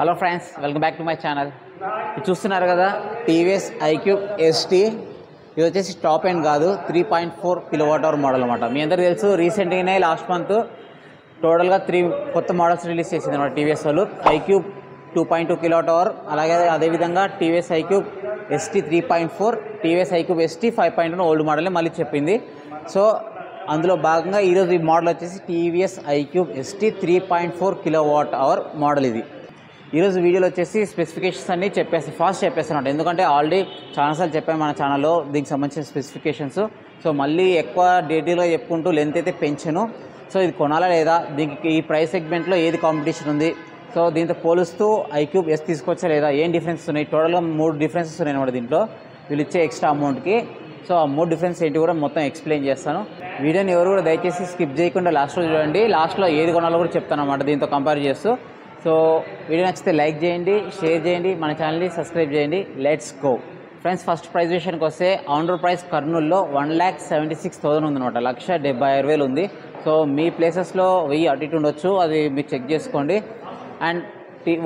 Hello friends, welcome back to my channel. చూస్తున్నారు కదా TVS iQube ST. ఇది వచ్చేసి టాప్ ఎండ్ కాదు, 3.4 kWh మోడల్ అనమాట. మీ అందరికీ తెలుసు, రీసెంట్గానే లాస్ట్ మంత్ టోటల్గా 3 కొత్త మోడల్స్ రిలీజ్ చేసింది అనమాట టీవీఎస్ వాళ్ళు. ఐక్యూబ్ 2.2 kWh, అలాగే అదేవిధంగా TVS iQube ST 3.4, TVS iQube ST 5.1 old మోడల్ని మళ్ళీ చెప్పింది. సో అందులో భాగంగా ఈరోజు ఈ మోడల్ వచ్చేసి TVS iQube ST 3.4 kWh model. ఇది ఈరోజు వీడియోలో వచ్చేసి స్పెసిఫికేషన్స్ అన్నీ ఫాస్ట్ చెప్పేస్తాను, ఎందుకంటే ఆల్రెడీ చాలాసార్లు చెప్పాను మన ఛానల్లో దీనికి సంబంధించిన స్పెసిఫికేషన్స్. సో మళ్ళీ ఎక్కువ డీటెయిల్గా చెప్పుకుంటూ లెంత్ అయితే పెంచను. సో ఇది కొనాలా లేదా, దీనికి ఈ ప్రైస్ సెగ్మెంట్లో ఏది కాంపిటీషన్ ఉంది, సో దీంతో పోలుస్తూ ఐక్యూబ్ ఎస్ తీసుకోవచ్చా లేదా, ఏం డిఫరెన్సెస్ ఉన్నాయి. టోటల్గా 3 డిఫరెన్సెస్ ఉన్నాయి అన్నమాట దీంట్లో వీళ్ళు ఇచ్చే ఎక్స్ట్రా అమౌంట్కి. సో ఆ 3 డిఫరెన్స్ ఏంటి కూడా మొత్తం ఎక్స్ప్లెయిన్ చేస్తాను. వీడియోని ఎవరు కూడా దయచేసి స్కిప్ చేయకుండా లాస్ట్లో చూడండి. లాస్ట్లో ఏది కొనాలో కూడా చెప్తాను అన్నమాట దీంతో కంపేర్ చేస్తూ. సో వీడియో నచ్చితే లైక్ చేయండి, షేర్ చేయండి, మన ఛానల్ని సబ్స్క్రైబ్ చేయండి. Let's go friends. First price విషయానికి వస్తే ఆన్ రోడ్ ప్రైస్ కర్నూలులో 1,76,000 ఉందన్నమాట, 1,76,000 ఉంది. సో మీ ప్లేసెస్లో 1000 అటు ఇటు ఉండొచ్చు, అది మీరు చెక్ చేసుకోండి. And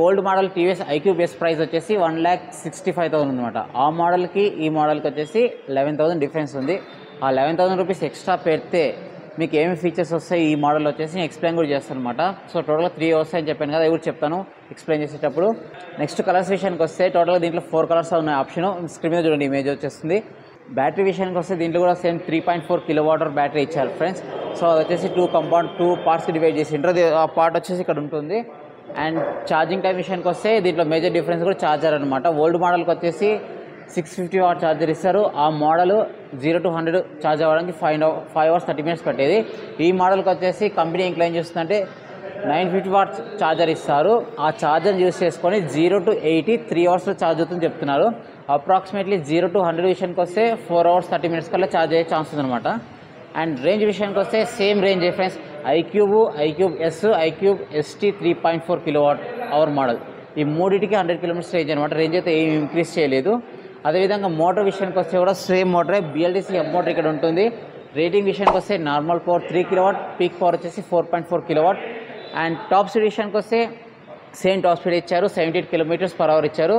old model TVS iQube S price వచ్చేసి 1,65,000 ఉందన్నమాట. ఆ మోడల్కి ఈ మోడల్కి వచ్చేసి 11,000 డిఫరెన్స్ ఉంది. ఆ 11,000 రూపీస్ ఎక్స్ట్రా పెడితే మీకు ఏమి ఫీచర్స్ వస్తాయి ఈ మోడల్ వచ్చేసి ఎక్స్ప్లెయిన్ కూడా చేస్తాను అనమాట. సో టోటల్గా 3 వస్తాయని చెప్పాను కదా, అవి కూడా చెప్తాను ఎక్స్ప్లెయిన్ చేసేటప్పుడు. నెక్స్ట్ కలర్స్ విషయానికి వస్తే టోటల్గా దీంట్లో 4 కలర్స్ ఉన్నాయి ఆప్షన్. స్క్రీన్ మీద చూడండి, ఇమేజ్ వచ్చేస్తుంది. బ్యాటరీ విషయానికి వస్తే దీంట్లో కూడా సేమ్ 3.4 kWh బ్యాటరీ ఇచ్చారు ఫ్రెండ్స్. సో అది వచ్చేసి 2 పార్ట్స్కి డివైడ్ చేసి ఉంటుంది. ఆ పార్ట్ వచ్చేసి ఇక్కడ ఉంటుంది. అండ్ ఛార్జింగ్ టైం విషయానికి వస్తే దీంట్లో మేజర్ డిఫరెన్స్ కూడా ఛార్జర్ అనమాట. ఓల్డ్ మోడల్కి వచ్చేసి 650 వాట్ ఛార్జర్ ఇస్తారు. ఆ మోడల్ 0 to 100 ఛార్జ్ అవ్వడానికి 5 hours 30 minutes పట్టేది. ఈ మోడల్కి వచ్చేసి కంపెనీ ఏం క్లెయిమ్ చేస్తుందంటే 950 వాట్ ఛార్జర్ ఇస్తారు. ఆ ఛార్జర్ యూస్ చేసుకొని 0 to 80 3 hours ఛార్జ్ అవుతుందని చెప్తున్నారు. అప్రాక్సిమేట్లీ 0 to 100 విషయానికి వస్తే 4 hours 30 minutes కల్లా ఛార్జ్ అయ్యే ఛాన్స్ ఉందన్నమాట. అండ్ రేంజ్ విషయానికి వస్తే same range friends. IQube S, iQube ST 3.4 kWh model, ఈ మూడింటికి 100 km రేంజ్ అనమాట. రేంజ్ అయితే ఏం ఇంక్రీజ్ చేయలేదు. అదేవిధంగా మోటార్ విషయానికి వస్తే కూడా సేమ్ మోటరే, బిఎల్డిసి ఎం మోటార్ ఇక్కడ ఉంటుంది. రేటింగ్ విషయానికి వస్తే normal power 3 kW, peak power వచ్చేసి 4.4 kW. అండ్ టాప్ స్పీడ్ విషయానికి వస్తే సేమ్ టాప్ స్పీడ్ ఇచ్చారు, 78 km/h ఇచ్చారు.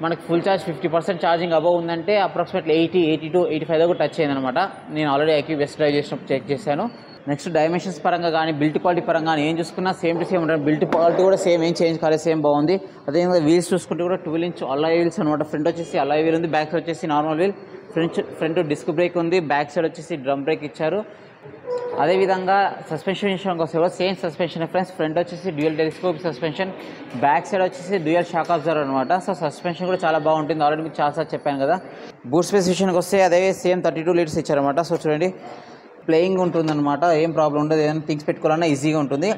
మనకి ఫుల్ ఛార్జ్ 50% ఛార్జింగ్ అబవ్ ఉందంటే అప్రాక్సిమేట్లీ 80, 82, 85 దాకా టచ్ అయిందనమాట. నేను ఆల్రెడీ ఐక్యూబ్ ఎస్ డ్రైవ్ చేసినప్పుడు చెక్ చేశాను. నెక్స్ట్ డైమెన్షన్స్ పరంగా కానీ బిల్ట్ క్వాలిటీ పరంగా కానీ ఏం చూసుకున్నా సేమ్ టు సేమ్ ఉంటుంది. బిల్ట్ క్వాలిటీ కూడా సేమ్, ఏం చేంజ్ కాలేదు, సేమ్ బాగుంది. అదేవిధంగా వీల్స్ చూసుకుంటే కూడా 12 inch అలాయ్ వీల్స్ అనమాట. ఫ్రంట్ వచ్చేసి అలాయ్ వీల్ ఉంది, బ్యాక్ సైడ్ వచ్చేసి normal wheel. Front disc break ఉంది, బ్యాక్ సైడ్ వచ్చేసి డ్రమ్ బ్రేక్ ఇచ్చారు. అదేవిధంగా సస్పెన్షన్ విషయానికి వస్తే కూడా సేమ్ సస్పెన్షన్ ఫ్రెండ్స్. ఫ్రంట్ వచ్చేసి dual telescope suspension, back side వచ్చేసి డ్యూయల్ షాక్ అబ్జర్వర్ అనమాట. సో సస్పెన్షన్ కూడా చాలా బాగుంటుంది, ఆల్రెడీ మీకు చాలాసార్లు చెప్పాను కదా. బూట్ స్పేస్ విషయానికి వస్తే అదే సేమ్ 32 liters ఇచ్చారనమాట. సో చూడండి, ప్లేయింగ్ ఉంటుందన్నమాట, ఏం ప్రాబ్లం ఉండదు. ఏదైనా థింగ్స్ పెట్టుకోవాలన్నా ఈజీగా ఉంటుంది.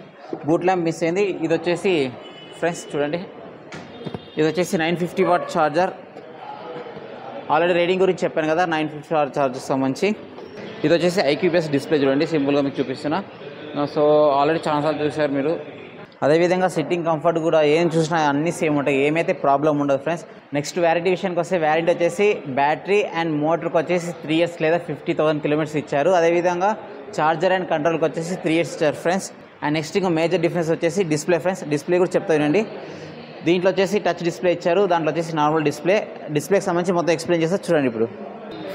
బూట్ ల్యాంప్ మిస్ అయింది. ఇది వచ్చేసి ఫ్రెండ్స్ చూడండి, ఇది వచ్చేసి 950 వాట్ ఛార్జర్. ఆల్రెడీ రేటింగ్ గురించి చెప్పాను కదా, 950 వాట్ ఛార్జర్ సంబంధించి. ఇది వచ్చేసి ఐక్యూబ్ ఎస్ డిస్ప్లే చూడండి, సింపుల్గా మీకు చూపిస్తున్నా. సో ఆల్రెడీ చాలాసార్లు చూసారు మీరు. అదేవిధంగా సిట్టింగ్ కంఫర్ట్ కూడా ఏం చూసినా అన్నీ సేమ్ ఉంటాయి, ఏమైతే ప్రాబ్లం ఉండదు ఫ్రెండ్స్. నెక్స్ట్ వ్యారంటీ విషయానికి వస్తే వ్యారంటీ వచ్చేసి బ్యాటరీ అండ్ మోటార్కి వచ్చేసి 3 years లేదా 50,000 km ఇచ్చారు. అదేవిధంగా ఛార్జర్ అండ్ కంట్రోల్కి వచ్చేసి 3 years ఇచ్చారు ఫ్రెండ్స్. అండ్ నెక్స్ట్ ఇంకా మేజర్ డిఫరెన్స్ వచ్చేసి డిస్ప్లే ఫ్రెండ్స్. డిస్ప్లే కూడా చెప్తానండి. దీంట్లో వచ్చేసి టచ్ డిస్ప్లే ఇచ్చారు, దాంట్లో వచ్చేసి నార్మల్ డిస్ప్లేకి సంబంధించి మొత్తం ఎక్స్ప్లెయిన్ చేస్తే చూడండి ఇప్పుడు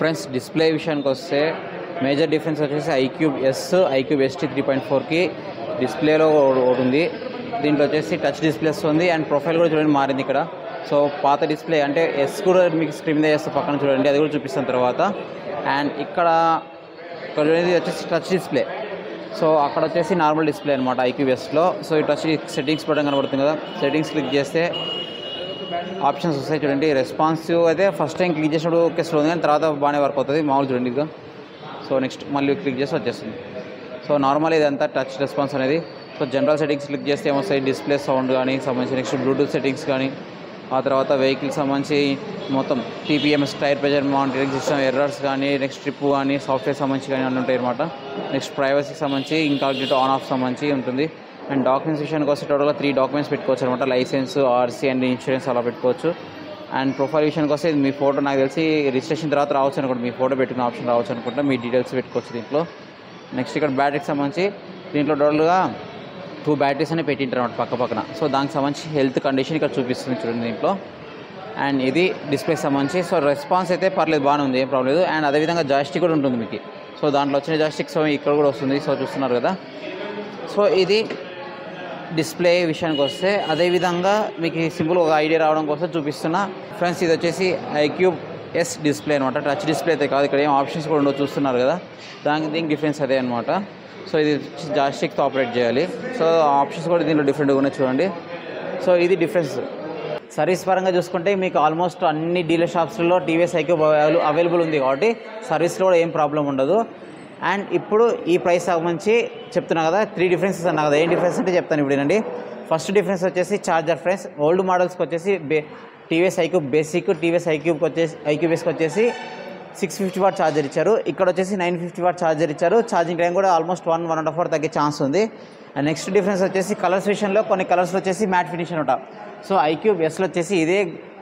ఫ్రెండ్స్. డిస్ప్లే విషయానికి వస్తే మేజర్ డిఫరెన్స్ వచ్చేసి ఐక్యూబ్ ఎస్, ఐక్యూబ్ ఎస్టీ 3.4కి డిస్ప్లేలో ఒకటి ఉంది. దీంట్లో వచ్చేసి టచ్ డిస్ప్లే వస్తుంది. అండ్ ప్రొఫైల్ కూడా చూడండి మారింది ఇక్కడ. సో పాత డిస్ప్లే అంటే ఎస్ కూడా మీకు స్క్రీన్ మీద చేస్తే పక్కన చూడండి, అది కూడా చూపిస్తాను తర్వాత. అండ్ ఇక్కడ చూడండి, వచ్చేసి టచ్ డిస్ప్లే. సో అక్కడ వచ్చేసి నార్మల్ డిస్ప్లే అనమాట ఐక్యూబ్ ఎస్లో. సో ఈ టచ్ సెట్టింగ్స్ బటన్ కనబడుతుంది కదా, సెట్టింగ్స్ క్లిక్ చేస్తే ఆప్షన్స్ వస్తాయి చూడండి. రెస్పాన్సివ్ అయితే ఫస్ట్ టైం క్లిక్ చేసినప్పుడు ఓకే స్లో ఉంది, కానీ తర్వాత బాగానే వర్క్ అవుతుంది మామూలు చూడండి ఇక. సో నెక్స్ట్ మళ్ళీ క్లిక్ చేసి వచ్చేస్తుంది. సో నార్మల్ ఇదంతా టచ్ రెస్పాన్స్ అనేది. సో జనరల్ సెట్టింగ్స్ క్లిక్ చేస్తే ఏమొస్తాయి, డిస్ప్లే సౌండ్ కానీ సంబంధించి, నెక్స్ట్ బ్లూటూత్ సెట్టింగ్స్ కానీ, ఆ తర్వాత వెహికల్కి సంబంధించి మొత్తం TPMS tyre pressure monitoring system, errors కానీ, నెక్స్ట్ ట్రిప్ కానీ, సాఫ్ట్వేర్ సంబంధించి కానీ అన్నీ ఉంటాయి అనమాట. నెక్స్ట్ ప్రైవసీకి సంబంధించి ఇంకాగ్నిటో ఆన్ ఆఫ్ సంబంధించి ఉంటుంది. అండ్ డాక్యుమెంట్స్ విషయానికి వస్తే టోటల్గా 3 డాక్యుమెంట్స్ పెట్టుకోవచ్చు అనమాట. లైసెన్స్, ఆర్సీ అండ్ ఇన్సూరెన్స్ అలా పెట్టుకోవచ్చు. అండ్ ప్రొఫైల్ విషయానికి వస్తే మీ ఫోటో నాకు తెలిసి రిజిస్ట్రేషన్ తర్వాత రావచ్చు అనుకుంటా, మీ ఫోటో పెట్టుకున్న ఆప్షన్ రావచ్చు అనుకుంటా, మీ డీటెయిల్స్ పెట్టుకోవచ్చు దీంట్లో. నెక్స్ట్ ఇక్కడ బ్యాటరీకి సంబంధించి దీంట్లో టోటల్గా 2 బ్యాటరీస్ అనేవి పెట్టింటారు అన్నమాట పక్క పక్కన. సో దానికి సంబంధించి హెల్త్ కండిషన్ ఇక్కడ చూపిస్తుంది చూడండి దీంట్లో. అండ్ ఇది డిస్ప్లేకి సంబంధించి. సో రెస్పాన్స్ అయితే పర్లేదు, బాగానే ఉంది, ఏం ప్రాబ్లం లేదు. అండ్ అదేవిధంగా జాయిస్టిక్ కూడా ఉంటుంది మీకు. సో దాంట్లో వచ్చిన జాయిస్టిక్ సో ఇక్కడ కూడా వస్తుంది. సో చూస్తున్నారు కదా. సో ఇది డిస్ప్లే విషయానికి వస్తే అదేవిధంగా మీకు సింపుల్ ఒక ఐడియా రావడం కోసం చూపిస్తున్నా ఫ్రెండ్స్. ఇది వచ్చేసి iQOO S డిస్ప్లే అనమాట. టచ్ డిస్ప్లే అయితే కాదు, ఇక్కడ ఏం ఆప్షన్స్ కూడా ఉండవు చూస్తున్నారు కదా. దీనికి డిఫరెన్స్ అదే అనమాట. సో ఇది జాయిస్టిక్తో ఆపరేట్ చేయాలి. సో ఆప్షన్స్ కూడా దీంట్లో డిఫరెంట్గా ఉన్నాయి చూడండి. సో ఇది డిఫరెన్స్. సర్వీస్ పరంగా చూసుకుంటే మీకు ఆల్మోస్ట్ అన్ని డీలర్ షాప్స్లో టీవీఎస్ iQOO అవైలబుల్ ఉంది కాబట్టి సర్వీస్లో కూడా ఏం ప్రాబ్లం ఉండదు. అండ్ ఇప్పుడు ఈ ప్రైస్ సంబంధించి చెప్తున్నా కదా, 3 డిఫరెన్సెస్ అన్నా కదా. ఏం డిఫరెన్స్ అంటే చెప్తాను ఇప్పుడు అండి. ఫస్ట్ డిఫరెన్స్ వచ్చేసి ఛార్జర్ ఫ్రెండ్స్. ఓల్డ్ మోడల్స్కి వచ్చేసి TVS iQOO basic, TVS iQOO బేస్కి వచ్చేసి 650 వాట్ ఛార్జర్ ఇచ్చారు. ఇక్కడ వచ్చేసి 950 వాట్ ఛార్జర్ ఇచ్చారు. ఛార్జింగ్ టైం కూడా ఆల్మోస్ట్ 1.5 అవర్ తగ్గే ఛాన్స్ ఉంది. అండ్ నెక్స్ట్ డిఫరెన్స్ వచ్చేసి కలర్స్ విషయంలో కొన్ని కలర్స్లో వచ్చేసి మ్యాట్ ఫినిష్ అనమాట. సో iQOO Sలో వచ్చేసి ఇదే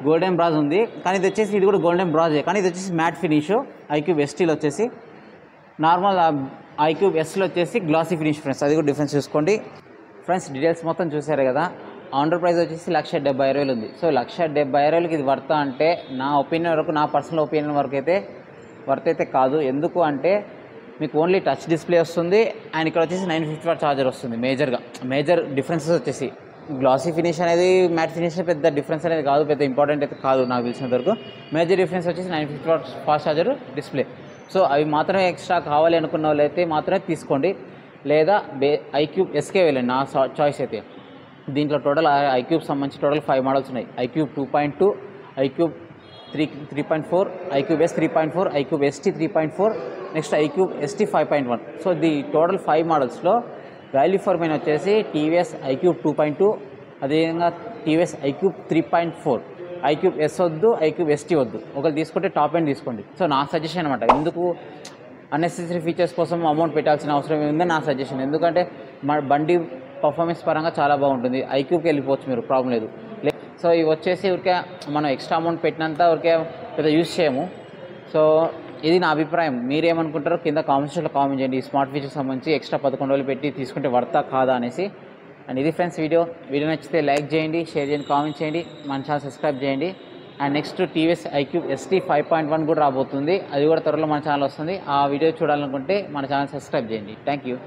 గోల్డెన్ బ్రాజ్ ఉంది, కానీ ఇది కూడా గోల్డెన్ బ్రాజే, కానీ ఇది వచ్చేసి మ్యాట్ ఫినిష్. iQOO STలో వచ్చేసి నార్మల్ iQOO Sలో వచ్చేసి గ్లాసీ ఫినిష్ ఫ్రెండ్స్. అది కూడా డిఫరెన్స్ చూసుకోండి ఫ్రెండ్స్. డీటెయిల్స్ మొత్తం చూసారు కదా. ఆనర్ ప్రైస్ వచ్చేసి 1,70,000 ఉంది. సో 1,70,000కి ఇది వర్త్ అంటే నా ఒపీనియన్ వరకు, నా పర్సనల్ ఒపీనియన్ వరకు అయితే వర్త్ అయితే కాదు. ఎందుకు అంటే మీకు ఓన్లీ టచ్ డిస్ప్లే వస్తుంది అండ్ ఇక్కడ వచ్చేసి 950 వాట్ ఛార్జర్ వస్తుంది. మేజర్ డిఫరెన్సెస్ వచ్చేసి గ్లాసీ ఫినిష్ అనేది మ్యాట్ ఫినిష్ పెద్ద డిఫరెన్స్ అనేది కాదు, పెద్ద ఇంపార్టెంట్ అయితే కాదు నాకు తెలిసినంత వరకు. మేజర్ డిఫరెన్స్ వచ్చేసి 950 watt fast charger display. So అవి మాత్రమే ఎక్స్ట్రా కావాలి అనుకున్న వాళ్ళు అయితే మాత్రమే తీసుకోండి, లేదా iQOO Sకే వెళ్ళండి. నా చాయిస్ అయితే దీంట్లో టోటల్ iQOO సంబంధించి టోటల్ 5 మోడల్స్ ఉన్నాయి. iQOO 2.2, iQOO 3.4, iQOO S 3.4, iQOO ST 3.4, next iQOO ST 5.1. So the total 5 మోడల్స్లో వాల్యూ ఫర్ మనీ వచ్చేసి టీవీఎస్ iQOO 2.2, అదేవిధంగా టీవీఎస్ iQOO 3.4, iQOO S వద్దు, iQOO ST వద్దు. ఒకరు తీసుకుంటే టాప్ ఎండ్ తీసుకోండి. సో నా సజెషన్ అనమాట. ఎందుకు అన్నెసెసరీ ఫీచర్స్ కోసం అమౌంట్ పెట్టాల్సిన అవసరం ఉందని నా సజెషన్. ఎందుకంటే మన బండి పర్ఫార్మెన్స్ పరంగా చాలా బాగుంటుంది. iQOOకి వెళ్ళిపోవచ్చు మీరు, ప్రాబ్లం లేదు. సో ఇవి వచ్చేసి ఊరికే మనం ఎక్స్ట్రా అమౌంట్ పెట్టినంత ఊరికే పెద్ద యూజ్ చేయము. సో ఇది నా అభిప్రాయం. మీరేమనుకుంటారో కింద కామెంట్స్లో కామెంట్ చేయండి. ఈ స్మార్ట్ ఫీచర్స్ సంబంధించి ఎక్స్ట్రా 11,000 పెట్టి తీసుకుంటే వర్తా కాదా అనేసి. అండ్ ఇది ఫ్రెండ్స్ వీడియో నచ్చితే లైక్ చేయండి, షేర్ చేయండి, కామెంట్ చేయండి, మన ఛానల్ సబ్స్క్రైబ్ చేయండి. And next TVS iQOO ST 5.1 కూడా రాబోతుంది. అది కూడా త్వరలో మన ఛానల్ వస్తుంది. ఆ వీడియో చూడాలనుకుంటే మన ఛానల్ సబ్స్క్రైబ్ చేయండి. Thank you.